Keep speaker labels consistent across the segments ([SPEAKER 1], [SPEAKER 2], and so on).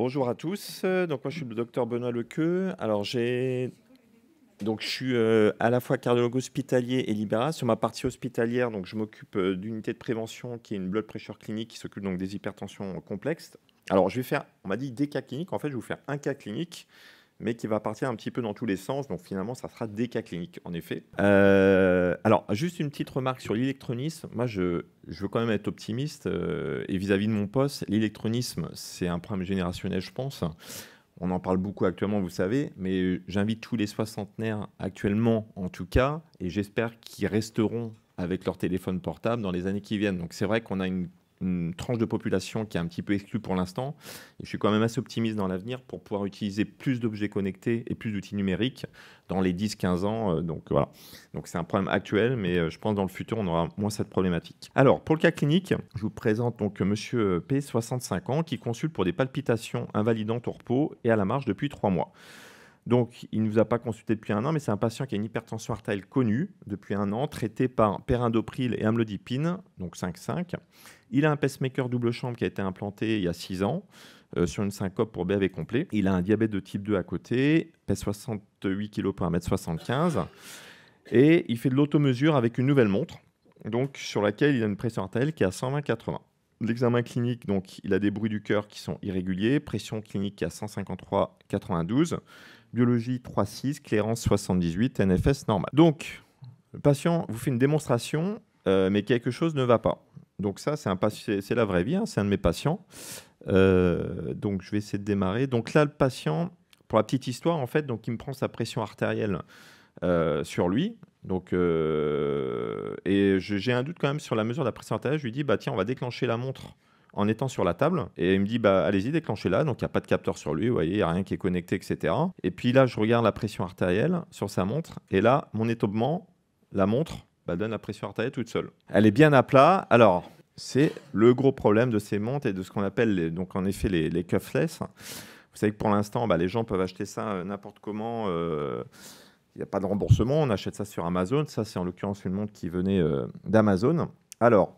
[SPEAKER 1] Bonjour à tous. Donc moi je suis le docteur Benoît Lequeux. Alors je suis à la fois cardiologue hospitalier et libéral. Sur ma partie hospitalière, donc je m'occupe d'unité de prévention qui est une blood pressure clinique qui s'occupe donc des hypertensions complexes. Alors je vais faire, on m'a dit des cas cliniques. En fait, je vais vous faire un cas clinique, mais qui va partir un petit peu dans tous les sens. Donc finalement, ça sera des cas cliniques, en effet. Alors, juste une petite remarque sur l'électronisme. Moi, je veux quand même être optimiste. Et vis-à-vis de mon poste, l'électronisme, c'est un problème générationnel, je pense. On en parle beaucoup actuellement, vous savez, mais j'invite tous les soixantenaires actuellement, en tout cas, et j'espère qu'ils resteront avec leur téléphone portable dans les années qui viennent. Donc c'est vrai qu'on a une tranche de population qui est un petit peu exclue pour l'instant. Et je suis quand même assez optimiste dans l'avenir pour pouvoir utiliser plus d'objets connectés et plus d'outils numériques dans les 10-15 ans. Donc voilà. Donc c'est un problème actuel, mais je pense que dans le futur, on aura moins cette problématique. Alors, pour le cas clinique, je vous présente donc monsieur P, 65 ans, qui consulte pour des palpitations invalidantes au repos et à la marche depuis 3 mois. Donc, il ne nous a pas consulté depuis 1 an, mais c'est un patient qui a une hypertension artérielle connue depuis 1 an, traité par perindopril et amlodipine, donc 5,5. Il a un pacemaker double chambre qui a été implanté il y a 6 ans sur une syncope pour BAV complet. Il a un diabète de type 2 à côté, pèse 68 kg pour 1,75 m. Et il fait de l'automesure avec une nouvelle montre, donc sur laquelle il a une pression artérielle qui est à 120/80. L'examen clinique, donc, il a des bruits du cœur qui sont irréguliers, pression clinique qui est à 153/92, biologie 3,6, clairance 78, NFS normal. Donc, le patient vous fait une démonstration, mais quelque chose ne va pas. Donc ça, c'est la vraie vie, hein, c'est un de mes patients. Donc je vais essayer de démarrer. Donc là, le patient, pour la petite histoire, en fait, donc il me prend sa pression artérielle sur lui. Donc, et j'ai un doute quand même sur la mesure de la pression artérielle. Je lui dis, bah tiens, on va déclencher la montre en étant sur la table. Et il me dit, bah allez-y, déclenchez-la. Donc il n'y a pas de capteur sur lui, vous voyez, il n'y a rien qui est connecté, etc. Et puis là, je regarde la pression artérielle sur sa montre. Et là, mon étonnement, la montre donne la pression artérielle toute seule. Elle est bien à plat. Alors, c'est le gros problème de ces montres et de ce qu'on appelle donc en effet les cuffless. Vous savez que pour l'instant, les gens peuvent acheter ça n'importe comment. Il n'y a pas de remboursement, on achète ça sur Amazon. Ça, c'est en l'occurrence une montre qui venait d'Amazon. Alors,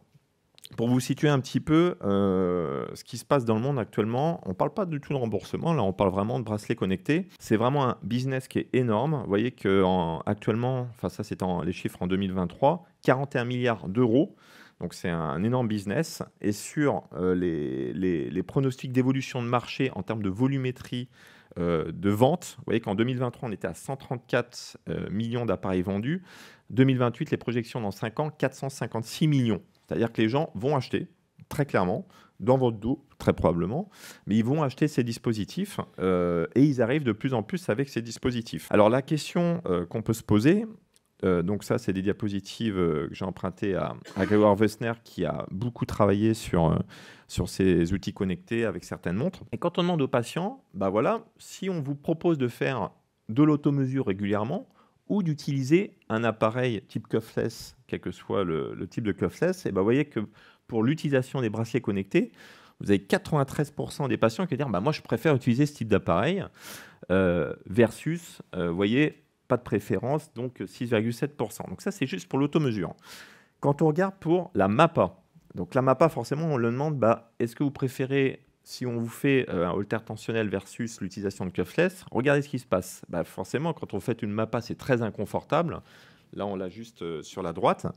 [SPEAKER 1] pour vous situer un petit peu ce qui se passe dans le monde actuellement, on ne parle pas du tout de remboursement, là on parle vraiment de bracelets connectés. C'est vraiment un business qui est énorme. Vous voyez qu'actuellement, enfin ça c'est les chiffres en 2023, 41 milliards d'euros. Donc c'est un énorme business. Et sur les pronostics d'évolution de marché en termes de volumétrie de vente, vous voyez qu'en 2023, on était à 134 millions d'appareils vendus. 2028, les projections dans 5 ans, 456 millions. C'est-à-dire que les gens vont acheter, très clairement, dans votre dos, très probablement, mais ils vont acheter ces dispositifs et ils arrivent de plus en plus avec ces dispositifs. Alors la question qu'on peut se poser, donc ça c'est des diapositives que j'ai empruntées à Grégoire Wessner qui a beaucoup travaillé sur ces outils connectés avec certaines montres. Et quand on demande aux patients, voilà, si on vous propose de faire de l'automesure régulièrement, ou d'utiliser un appareil type cuffless, quel que soit le type de cuffless, et vous voyez que pour l'utilisation des bracelets connectés, vous avez 93% des patients qui vont dire moi je préfère utiliser ce type d'appareil versus, vous voyez, pas de préférence, donc 6,7%. Donc ça c'est juste pour l'automesure. Quand on regarde pour la MAPA, donc la MAPA forcément on le demande, est-ce que vous préférez si on vous fait un holter tensionnel versus l'utilisation de cuffless, regardez ce qui se passe. Forcément, quand on fait une MAPA, c'est très inconfortable. Là, on l'a juste sur la droite.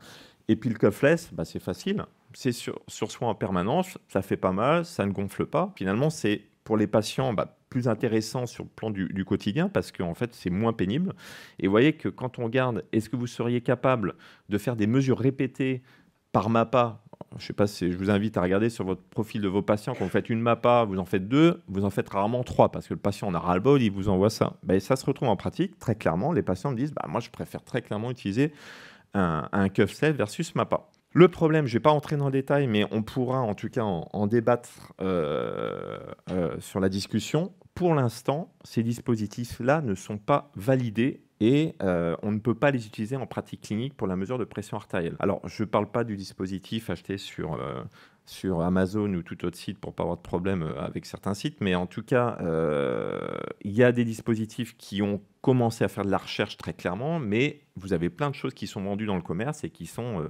[SPEAKER 1] Et puis le cuffless, c'est facile. C'est sur soi en permanence. Ça fait pas mal, ça ne gonfle pas. Finalement, c'est pour les patients plus intéressant sur le plan du quotidien parce qu'en fait, c'est moins pénible. Et vous voyez que quand on regarde, est-ce que vous seriez capable de faire des mesures répétées par MAPA? Je ne sais pas si je vous invite à regarder sur votre profil de vos patients. Quand vous faites une MAPA, vous en faites 2, vous en faites rarement 3 parce que le patient en a ras-le-bol, il vous envoie ça. Ça se retrouve en pratique très clairement. Les patients me disent moi je préfère très clairement utiliser un cuffless versus MAPA. Le problème, je ne vais pas entrer dans le détail, mais on pourra en tout cas en débattre sur la discussion. Pour l'instant, ces dispositifs-là ne sont pas validés et on ne peut pas les utiliser en pratique clinique pour la mesure de pression artérielle. Alors, je ne parle pas du dispositif acheté sur Amazon ou tout autre site pour ne pas avoir de problème avec certains sites, mais en tout cas, il y a des dispositifs qui ont commencé à faire de la recherche très clairement, mais vous avez plein de choses qui sont vendues dans le commerce et qui sont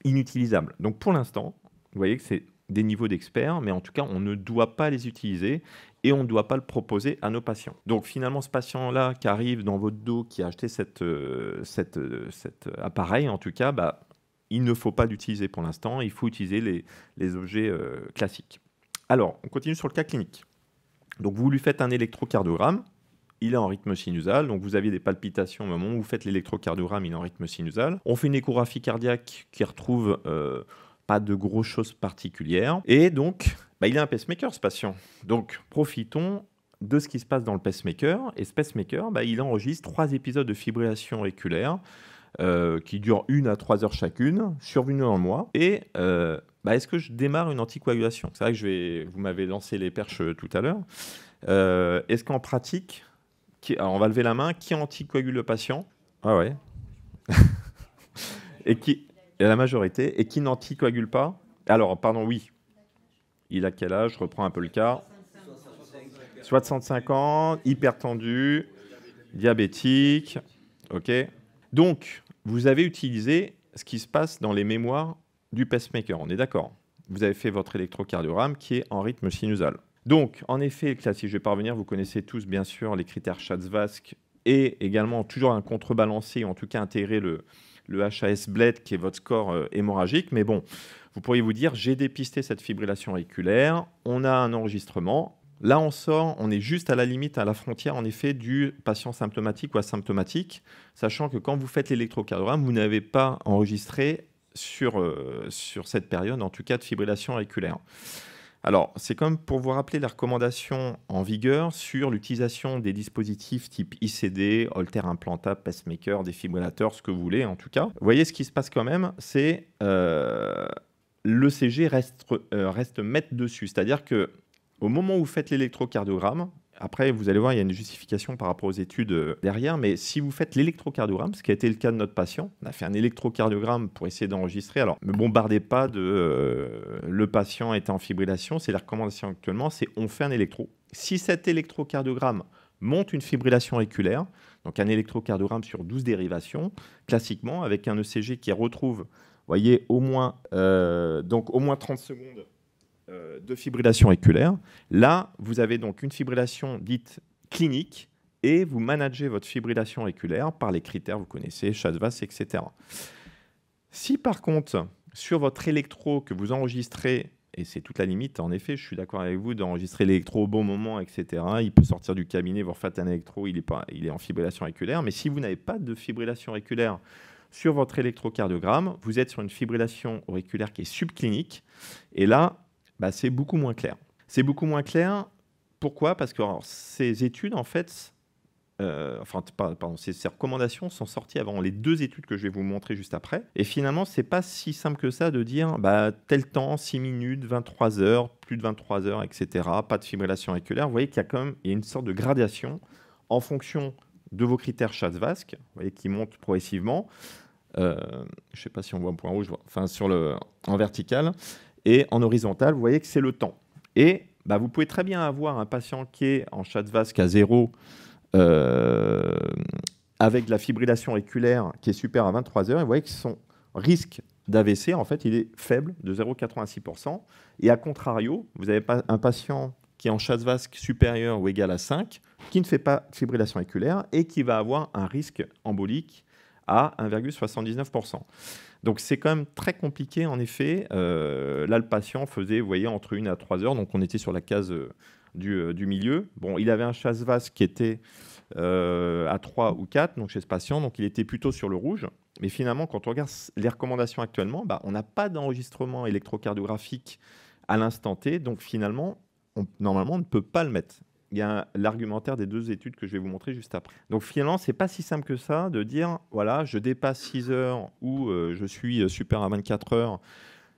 [SPEAKER 1] inutilisables. Donc, pour l'instant, vous voyez que c'est des niveaux d'experts, mais en tout cas, on ne doit pas les utiliser et on ne doit pas le proposer à nos patients. Donc finalement, ce patient-là qui arrive dans votre dos, qui a acheté cet appareil, en tout cas, bah, il ne faut pas l'utiliser pour l'instant, il faut utiliser les objets classiques. Alors, on continue sur le cas clinique. Donc vous lui faites un électrocardiogramme, il est en rythme sinusal, donc vous aviez des palpitations au moment où vous faites l'électrocardiogramme, il est en rythme sinusal. On fait une échographie cardiaque qui retrouve pas de grosses choses particulières. Et donc, bah, il a un pacemaker, ce patient. Donc, profitons de ce qui se passe dans le pacemaker. Et ce pacemaker, bah, il enregistre 3 épisodes de fibrillation auriculaire qui durent 1 à 3 heures chacune, survenus dans le mois. Et bah, est-ce que je démarre une anticoagulation? C'est vrai que vous m'avez lancé les perches tout à l'heure. Est-ce qu'en pratique, alors on va lever la main, qui anticoagule le patient? Ah ouais. Et la majorité. Et qui n'anticoagule pas? Alors, pardon, oui. Il a quel âge? Je reprends un peu le cas. 65 ans, hypertendu, diabétique. OK. Donc, vous avez utilisé ce qui se passe dans les mémoires du pacemaker. On est d'accord? Vous avez fait votre électrocardiogramme qui est en rythme sinusal. Donc, en effet, classique, je vais parvenir, vous connaissez tous, bien sûr, les critères Schatz-Vask et également toujours un contrebalancé, ou en tout cas intégrer le HAS BLED qui est votre score hémorragique. Mais bon, vous pourriez vous dire, j'ai dépisté cette fibrillation auriculaire, on a un enregistrement. Là, on sort, on est juste à la limite, à la frontière, en effet, du patient symptomatique ou asymptomatique, sachant que quand vous faites l'électrocardiogramme, vous n'avez pas enregistré sur cette période, en tout cas, de fibrillation auriculaire. Alors, c'est comme pour vous rappeler les recommandations en vigueur sur l'utilisation des dispositifs type ICD, Holter implantable, pacemaker, défibrillateurs, ce que vous voulez en tout cas. Vous voyez, ce qui se passe quand même, c'est l'ECG reste maître dessus. C'est-à-dire que au moment où vous faites l'électrocardiogramme, après, vous allez voir, il y a une justification par rapport aux études derrière, mais si vous faites l'électrocardiogramme, ce qui a été le cas de notre patient, on a fait un électrocardiogramme pour essayer d'enregistrer. Alors, ne me bombardez pas de le patient était en fibrillation, c'est la recommandation actuellement, c'est on fait un électro. Si cet électrocardiogramme montre une fibrillation auriculaire, donc un électrocardiogramme sur 12 dérivations, classiquement, avec un ECG qui retrouve, vous voyez, au moins 30 secondes de fibrillation auriculaire. Là, vous avez donc une fibrillation dite clinique et vous managez votre fibrillation auriculaire par les critères, vous connaissez, Schatz-Vask, etc. Si par contre, sur votre électro que vous enregistrez, et c'est toute la limite, en effet, je suis d'accord avec vous, d'enregistrer l'électro au bon moment, etc. Il peut sortir du cabinet, vous refaites un électro, il est en fibrillation auriculaire. Mais si vous n'avez pas de fibrillation auriculaire sur votre électrocardiogramme, vous êtes sur une fibrillation auriculaire qui est subclinique. Et là, bah, c'est beaucoup moins clair. C'est beaucoup moins clair. Pourquoi? Parce que alors, ces études, en fait, ces recommandations sont sorties avant les 2 études que je vais vous montrer juste après. Et finalement, c'est pas si simple que ça de dire bah, tel temps, 6 minutes, 23 heures, plus de 23 heures, etc. Pas de fibrillation auriculaire. Vous voyez qu'il y a quand même une sorte de gradation en fonction de vos critères Schatz-Vask, vous voyez, qui montent progressivement. Je ne sais pas si on voit un point rouge, enfin, en vertical. Et en horizontal, vous voyez que c'est le temps. Et bah, vous pouvez très bien avoir un patient qui est en Schatz-Vask à 0 avec de la fibrillation auriculaire qui est supérieure à 23 heures. Et vous voyez que son risque d'AVC, en fait, il est faible, de 0,86%. Et à contrario, vous avez un patient qui est en Schatz-Vask supérieur ou égal à 5, qui ne fait pas de fibrillation auriculaire et qui va avoir un risque embolique à 1,79%. Donc, c'est quand même très compliqué, en effet. Là, le patient faisait, vous voyez, entre 1 à 3 heures. Donc, on était sur la case du milieu. Bon, il avait un Schatz-Vask qui était à 3 ou 4 donc chez ce patient. Donc, il était plutôt sur le rouge. Mais finalement, quand on regarde les recommandations actuellement, bah, on n'a pas d'enregistrement électrocardiographique à l'instant T. Donc, finalement, normalement, on ne peut pas le mettre. Il y a l'argumentaire des 2 études que je vais vous montrer juste après. Donc finalement, ce n'est pas si simple que ça de dire, voilà, je dépasse 6 heures ou je suis supérieur à 24 heures,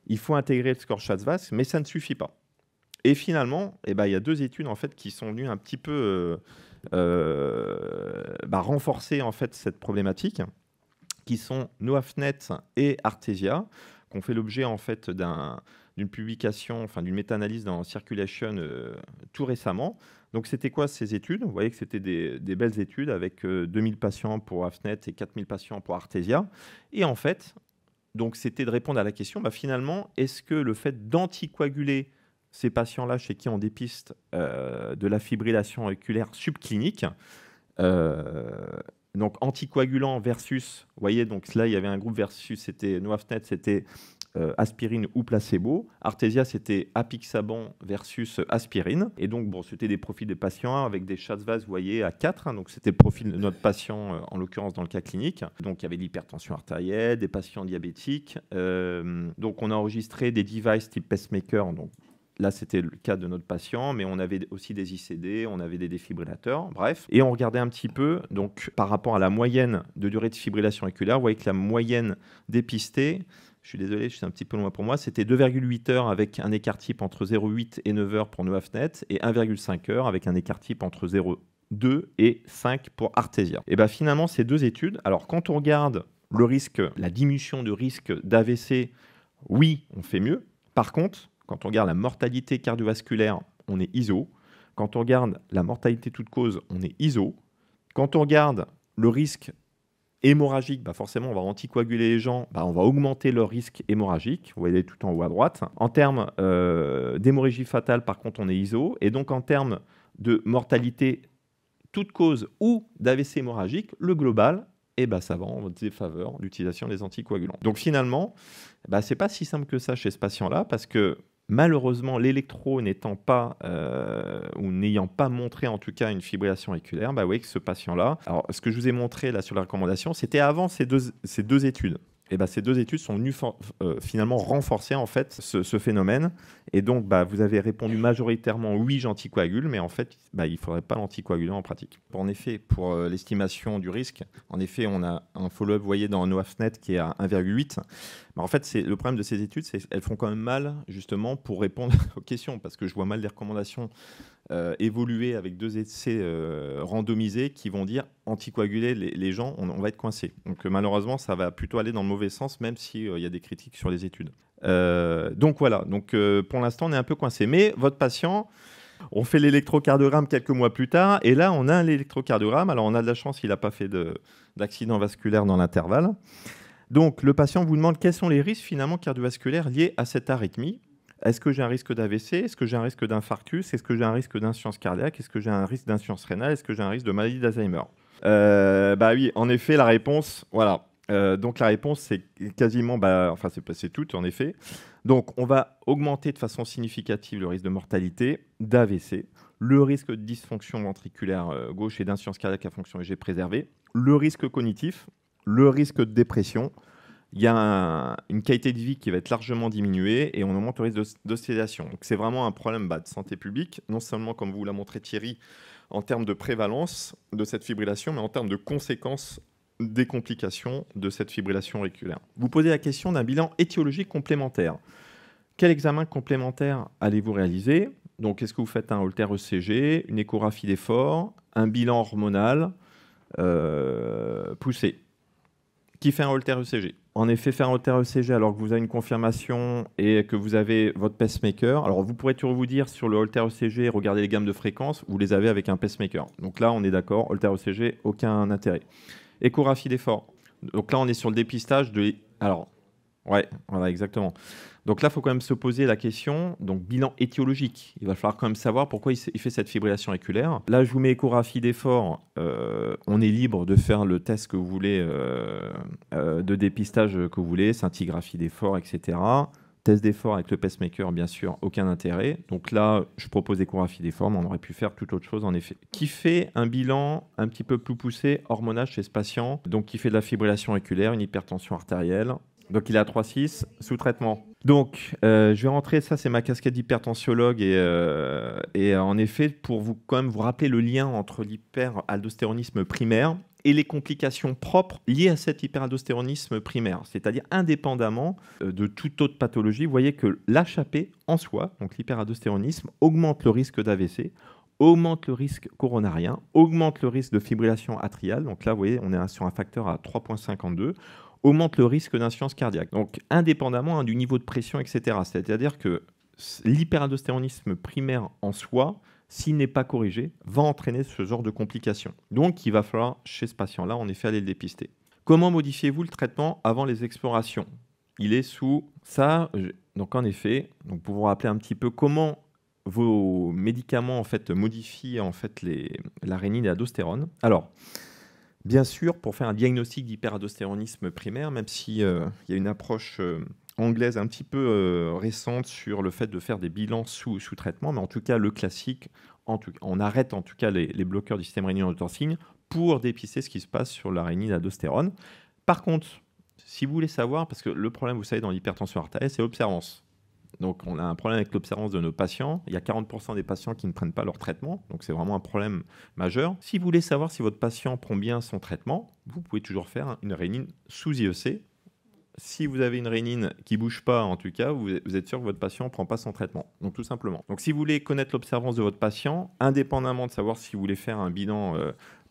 [SPEAKER 1] il faut intégrer le score Schatz-Vask, mais ça ne suffit pas. Et finalement, il y a 2 études en fait, qui sont venues un petit peu renforcer en fait, cette problématique, qui sont NoAFNet et Artesia, qui ont fait l'objet en fait, d'une publication, enfin d'une méta-analyse dans Circulation tout récemment. Donc, c'était quoi ces études? Vous voyez que c'était des belles études avec 2000 patients pour AFNet et 4000 patients pour Artesia. Et en fait, donc c'était de répondre à la question, bah, finalement, est-ce que le fait d'anticoaguler ces patients-là chez qui on dépiste de la fibrillation auriculaire subclinique, donc anticoagulant versus, vous voyez, donc là il y avait un groupe versus, c'était Noafnet, c'était aspirine ou placebo. Artesia, c'était apixaban versus aspirine. Et donc, bon, c'était des profils des patients avec des Chasvaz, vous voyez, à 4. Hein, donc, c'était le profil de notre patient, en l'occurrence dans le cas clinique. Donc, il y avait de l'hypertension artérielle, des patients diabétiques. Donc, on a enregistré des devices type pacemaker. Donc, là, c'était le cas de notre patient, mais on avait aussi des ICD, on avait des défibrillateurs, bref. Et on regardait un petit peu, donc, par rapport à la moyenne de durée de fibrillation auriculaire, vous voyez que la moyenne dépistée, je suis désolé, je suis un petit peu loin pour moi, c'était 2,8 heures avec un écart type entre 0,8 et 9 heures pour Noafnet et 1,5 heures avec un écart type entre 0,2 et 5 pour Artesia. Et bien finalement, ces deux études, alors quand on regarde le risque, la diminution de risque d'AVC, oui, on fait mieux. Par contre, quand on regarde la mortalité cardiovasculaire, on est ISO. Quand on regarde la mortalité toute cause, on est ISO. Quand on regarde le risque hémorragique, bah forcément, on va anticoaguler les gens, bah on va augmenter leur risque hémorragique. Vous voyez tout en haut à droite. En termes d'hémorragie fatale, par contre, on est ISO. Et donc, en termes de mortalité toute cause ou d'AVC hémorragique, le global, eh ben, ça va en défaveur l'utilisation des anticoagulants. Donc, finalement, bah, ce n'est pas si simple que ça chez ce patient-là parce que malheureusement, l'électro n'étant pas ou n'ayant pas montré en tout cas une fibrillation auriculaire, bah, vous voyez que ce patient-là, alors ce que je vous ai montré là sur la recommandation, c'était avant ces deux études. Et bah, ces deux études sont venues finalement renforcer en fait ce phénomène. Et donc, bah, vous avez répondu majoritairement oui, j'anticoagule, mais en fait, bah, il ne faudrait pas l'anticoaguler en pratique. En effet, pour l'estimation du risque, en effet, on a un follow-up, vous voyez, dans Noafnet qui est à 1,8. Mais en fait, le problème de ces études, c'est qu'elles font quand même mal justement pour répondre aux questions, parce que je vois mal des recommandations évoluer avec deux essais randomisés qui vont dire anticoaguler les gens, on va être coincé. Donc malheureusement, ça va plutôt aller dans le mauvais sens, même s'il y a des critiques sur les études. Donc voilà, donc, pour l'instant, on est un peu coincé. Mais votre patient, on fait l'électrocardiogramme quelques mois plus tard, et là, on a un électrocardiogramme. Alors on a de la chance, il n'a pas fait d'accident vasculaire dans l'intervalle. Donc le patient vous demande quels sont les risques finalement cardiovasculaires liés à cette arythmie. Est-ce que j'ai un risque d'AVC? Est-ce que j'ai un risque d'infarctus? Est-ce que j'ai un risque d'insuffisance cardiaque? Est-ce que j'ai un risque d'insuffisance rénale? Est-ce que j'ai un risque de maladie d'Alzheimer? Bah oui, en effet, la réponse, voilà. Donc la réponse, c'est quasiment, enfin c'est tout en effet. Donc on va augmenter de façon significative le risque de mortalité, d'AVC, le risque de dysfonction ventriculaire gauche et d'insuffisance cardiaque à fonction EG préservée, le risque cognitif, le risque de dépression. Il y a une qualité de vie qui va être largement diminuée et on augmente le risque d'hospitalisation. Donc c'est vraiment un problème de santé publique, non seulement comme vous l'a montré Thierry, en termes de prévalence de cette fibrillation, mais en termes de conséquences des complications de cette fibrillation auriculaire. Vous posez la question d'un bilan étiologique complémentaire. Quel examen complémentaire allez-vous réaliser? Donc est-ce que vous faites un Holter ECG, une échographie d'effort, un bilan hormonal poussé? Qui fait un Holter ECG? En effet, faire un Holter ECG alors que vous avez une confirmation et que vous avez votre pacemaker. Alors, vous pourrez toujours vous dire sur le Holter ECG, regardez les gammes de fréquences, vous les avez avec un pacemaker. Donc là, on est d'accord, Holter ECG, aucun intérêt. Échographie d'effort. Donc là, on est sur le dépistage de... Alors, ouais, voilà, exactement. Donc là, il faut quand même se poser la question, donc bilan étiologique. Il va falloir quand même savoir pourquoi il fait cette fibrillation auriculaire. Là, je vous mets échographie d'effort. On est libre de faire le test que vous voulez, de dépistage que vous voulez, scintigraphie d'effort, etc. Test d'effort avec le pacemaker, bien sûr, aucun intérêt. Donc là, je propose échographie d'effort, mais on aurait pu faire toute autre chose en effet. Qui fait un bilan un petit peu plus poussé, hormonal chez ce patient, donc qui fait de la fibrillation auriculaire, une hypertension artérielle. Donc il est à 3,6, sous traitement. Donc je vais rentrer, ça c'est ma casquette d'hypertensiologue et en effet pour quand même vous rappeler le lien entre l'hyperaldostéronisme primaire et les complications propres liées à cet hyperaldostéronisme primaire, c'est-à-dire indépendamment de toute autre pathologie. Vous voyez que l'HAP en soi, donc l'hyperaldostéronisme, augmente le risque d'AVC, augmente le risque coronarien, augmente le risque de fibrillation atriale. Donc là, vous voyez, on est sur un facteur à 3,52. Augmente le risque d'insuffisance cardiaque. Donc, indépendamment du niveau de pression, etc. C'est-à-dire que l'hyperaldostéronisme primaire en soi, s'il n'est pas corrigé, va entraîner ce genre de complications. Donc, il va falloir, chez ce patient-là, en effet, aller le dépister. Comment modifiez-vous le traitement avant les explorations? il est sous ça. Donc en effet, donc pour vous rappeler un petit peu comment vos médicaments en fait modifient en fait la rénine et l'aldostérone. Alors, bien sûr, pour faire un diagnostic d'hyperaldostéronisme primaire, même si il y a une approche anglaise un petit peu récente sur le fait de faire des bilans sous traitement, mais en tout cas le classique, on arrête en tout cas les bloqueurs du système rénine-angiotensin pour dépister ce qui se passe sur la rénine et l'aldostérone. Par contre, si vous voulez savoir, parce que le problème, vous savez, dans l'hypertension artérielle, c'est l'observance. Donc, on a un problème avec l'observance de nos patients. Il y a 40% des patients qui ne prennent pas leur traitement. Donc, c'est vraiment un problème majeur. Si vous voulez savoir si votre patient prend bien son traitement, vous pouvez toujours faire une rénine sous IEC. Si vous avez une rénine qui ne bouge pas, en tout cas, vous êtes sûr que votre patient ne prend pas son traitement. Donc, tout simplement. Donc, si vous voulez connaître l'observance de votre patient, indépendamment de savoir si vous voulez faire un bilan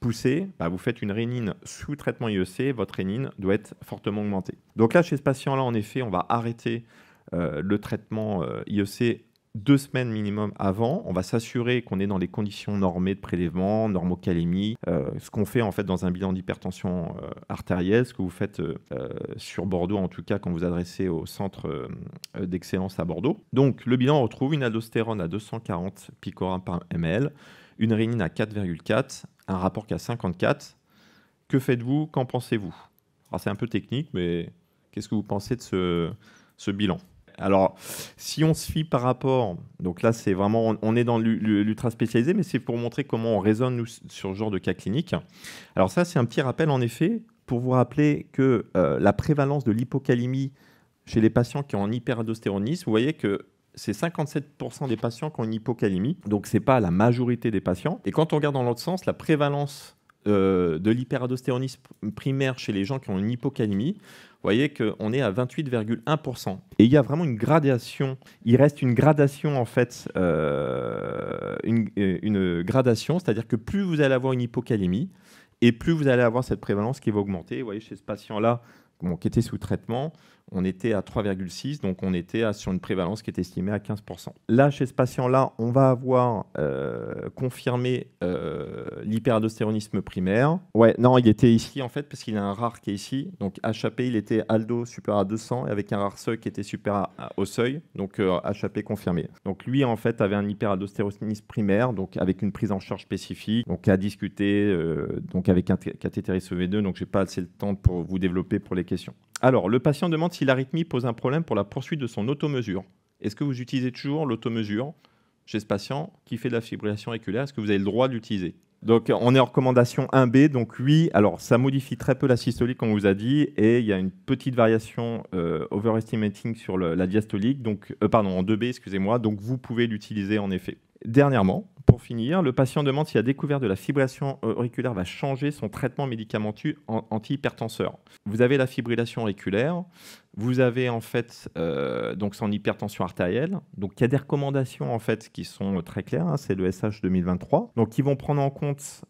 [SPEAKER 1] poussé, vous faites une rénine sous traitement IEC, votre rénine doit être fortement augmentée. Donc là, chez ce patient-là, en effet, on va arrêter le traitement IEC 2 semaines minimum avant. On va s'assurer qu'on est dans les conditions normées de prélèvement, normocalémie, ce qu'on fait en fait dans un bilan d'hypertension artérielle, ce que vous faites sur Bordeaux en tout cas quand vous adressez au centre d'excellence à Bordeaux. Donc le bilan, on retrouve une aldostérone à 240 picogrammes par ml, une rénine à 4,4, un rapport qui a 54. Que faites-vous? Qu'en pensez-vous? Alors c'est un peu technique, mais qu'est-ce que vous pensez de ce bilan? Alors, si on se fie par rapport, donc là c'est vraiment, on est dans l'ultra spécialisé, mais c'est pour montrer comment on raisonne nous, sur ce genre de cas clinique. Alors ça c'est un petit rappel en effet, pour vous rappeler que la prévalence de l'hypocalémie chez les patients qui ont un hyperaldostéronisme, vous voyez que c'est 57% des patients qui ont une hypocalémie, donc ce n'est pas la majorité des patients. Et quand on regarde dans l'autre sens, la prévalence de l'hyperaldostéronisme primaire chez les gens qui ont une hypocalémie, vous voyez qu'on est à 28,1%. Et il y a vraiment une gradation, il reste une gradation en fait, une gradation, c'est-à-dire que plus vous allez avoir une hypocalémie, et plus vous allez avoir cette prévalence qui va augmenter. Vous voyez, chez ce patient-là, qui était sous traitement, on était à 3,6, donc on était sur une prévalence qui est estimée à 15%. Là, chez ce patient-là, on va avoir confirmé l'hyperaldostéronisme primaire. Ouais, non, il était ici en fait, parce qu'il a un RAR qui est ici. Donc HAP, il était aldo supérieur à 200, avec un RAR seuil qui était supérieur au seuil, donc HAP confirmé. Donc lui, en fait, avait un hyperaldostéronisme primaire, donc avec une prise en charge spécifique, donc à discuter donc avec un cathéter SV2, donc je n'ai pas assez le temps pour vous développer pour les questions. Alors, le patient demande si l'arythmie pose un problème pour la poursuite de son automesure. Est-ce que vous utilisez toujours l'automesure chez ce patient qui fait de la fibrillation auriculaire? Est-ce que vous avez le droit de l'utiliser? Donc, on est en recommandation 1B. Donc, oui, alors ça modifie très peu la systolique, comme on vous a dit, et il y a une petite variation overestimating sur la diastolique, donc, pardon, en 2B, excusez-moi. Donc, vous pouvez l'utiliser en effet. Dernièrement, pour finir, le patient demande si la découverte de la fibrillation auriculaire va changer son traitement médicamenteux antihypertenseur. Vous avez la fibrillation auriculaire, vous avez en fait donc son hypertension artérielle. Donc il y a des recommandations en fait qui sont très claires, hein, c'est le SH 2023. Donc ils vont prendre en compte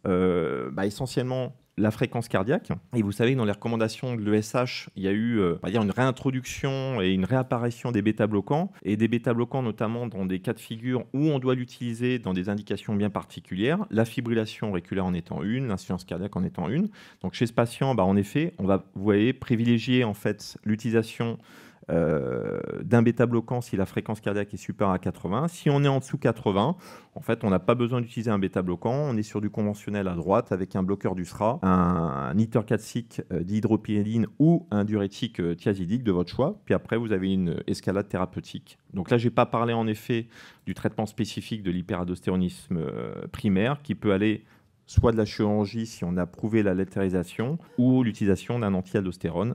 [SPEAKER 1] essentiellement la fréquence cardiaque. Et vous savez que dans les recommandations de l'ESH, il y a eu une réintroduction et une réapparition des bêta-bloquants, et des bêta-bloquants notamment dans des cas de figure où on doit l'utiliser dans des indications bien particulières, la fibrillation auriculaire en étant une, l'insuffisance cardiaque en étant une. Donc chez ce patient, en effet, on va, vous voyez, privilégier en fait l'utilisation d'un bêta-bloquant si la fréquence cardiaque est supérieure à 80. Si on est en dessous 80, en fait, on n'a pas besoin d'utiliser un bêta-bloquant. On est sur du conventionnel à droite avec un bloqueur du SRA, un nitocalcique dihydropyréline ou un diurétique thiazidique de votre choix. Puis après, vous avez une escalade thérapeutique. Donc là, je n'ai pas parlé en effet du traitement spécifique de l'hyperaldostéronisme primaire qui peut aller soit de la chirurgie si on a prouvé la latérisation ou l'utilisation d'un anti-aldostérone